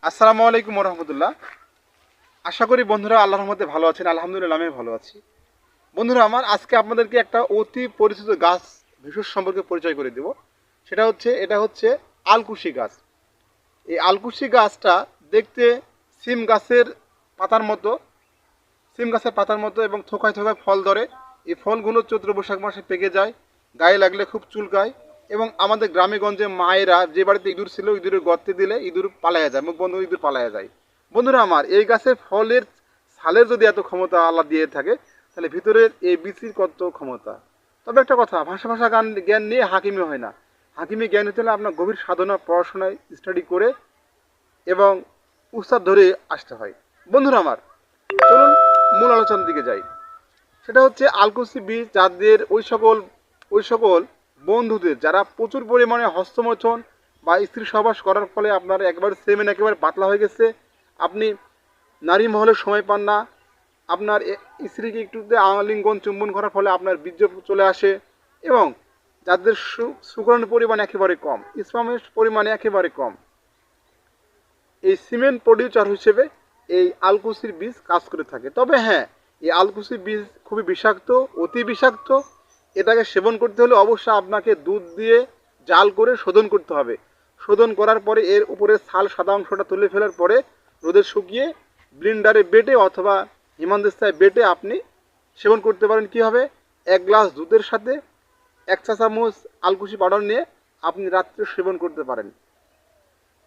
আসসালামু আলাইকুম রহমতুল্লাহ। আশা করি বন্ধুরা আল্লাহর রহমতে ভালো আছেন। আলহামদুলিল্লাহ আমি ভালো আছি। বন্ধুরা আমার আজকে আপনাদেরকে একটা অতি পরিচিত গাছ ভেষজ সম্পর্কে পরিচয় করে দেব। এটা হচ্ছে আলকুশি গাছ। এই আলকুশি গাছটা দেখতে সিম গাছের পাতার মতো এবং থোকায় থোকায় ফল ধরে। এই ফলগুলো চৈত্র বৈশাখ মাসে পেকে যায়, গায়ে লাগলে খুব চুলকায় এবং আমাদের গ্রামে গঞ্জে মায়েরা যে বাড়িতে ইঁদুর ছিল ইঁদুরের গর্তে দিলে ইঁদুর পালায়া যায়, মুখ বন্ধ ইঁদুর পালায়া যায়। বন্ধুরা আমার এই গাছের ফলের ছালের যদি এত ক্ষমতা আল্লাহ দিয়ে থাকে, তাহলে ভিতরের এই বীচির কত ক্ষমতা। তবে একটা কথা, ভাষা ভাষা জ্ঞান নিয়ে হাকিমি হয় না। হাকিমি জ্ঞান হতে হলে আপনার গভীর সাধনা পড়াশোনায় স্টাডি করে এবং উস্তাদ ধরে আসতে হয়। বন্ধুরা আমার চলুন মূল আলোচনার দিকে যাই। সেটা হচ্ছে আলকুচি বীজ, যাদের ওই সকল বন্ধুদের যারা প্রচুর পরিমাণে হস্তমৈথুন বা স্ত্রী সহবাস করার ফলে আপনার একবারে সেমেন একেবারে পাতলা হয়ে গেছে, আপনি নারী মহলে সময় পান না, আপনার স্ত্রীকে একটুতে আলিঙ্গন চুম্বন করার ফলে আপনার বীর্য চলে আসে, এবং যাদের শুক্রাণুর পরিমাণ একেবারে কম, স্পামের পরিমাণ একেবারে কম, এই সিমেন্ট প্রডিউসার হিসেবে এই আলকুচির বীজ কাজ করে থাকে। তবে হ্যাঁ, এই আলকুচির বীজ খুবই বিষাক্ত, অতি বিষাক্ত। এটাকে সেবন করতে হলে অবশ্যই আপনাকে দুধ দিয়ে জাল করে শোধন করতে হবে। শোধন করার পরে এর উপরে ছাল সাদা অংশটা তুলে ফেলার পরে রোদে শুকিয়ে ব্লিন্ডারে বেটে অথবা হিমানদিস্তায় বেটে আপনি সেবন করতে পারেন। কী হবে, 1 গ্লাস দুধের সাথে 1 চা চামচ আলকুচি পাউডার নিয়ে আপনি রাত্রে সেবন করতে পারেন।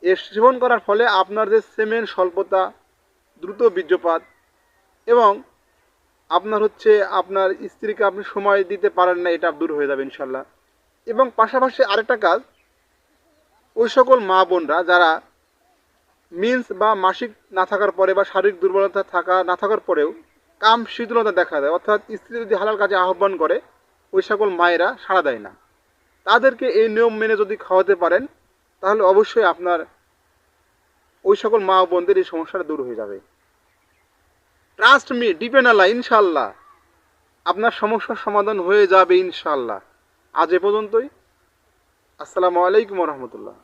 এর সেবন করার ফলে আপনার যে সেমেন স্বল্পতা, দ্রুত বীর্যপাত এবং আপনার স্ত্রীকে আপনি সময় দিতে পারেন না, এটা দূর হয়ে যাবে ইনশাল্লাহ। এবং পাশাপাশি আরেকটা কাজ, ওই সকল মা বোনরা যারা মিন্স বা মাসিক না থাকার পরে বা শারীরিক দুর্বলতা না থাকার পরেও কাম শীতলতা দেখা দেয়, অর্থাৎ স্ত্রী যদি হালাল কাজে আহ্বান করে ওই সকল মায়েরা সাড়া দেয় না, তাদেরকে এই নিয়ম মেনে যদি খাওয়াতে পারেন, তাহলে অবশ্যই আপনার ওই সকল মা বোনদের এই সমস্যাটা দূর হয়ে যাবে। ট্রাস্ট মি, ডিপেন্ড আল্লাহ, ইনশাল্লাহ আপনার সমস্যার সমাধান হয়ে যাবে ইনশাল্লাহ। আজ এ পর্যন্তই। আসসালামু আলাইকুম রহমতুল্লাহ।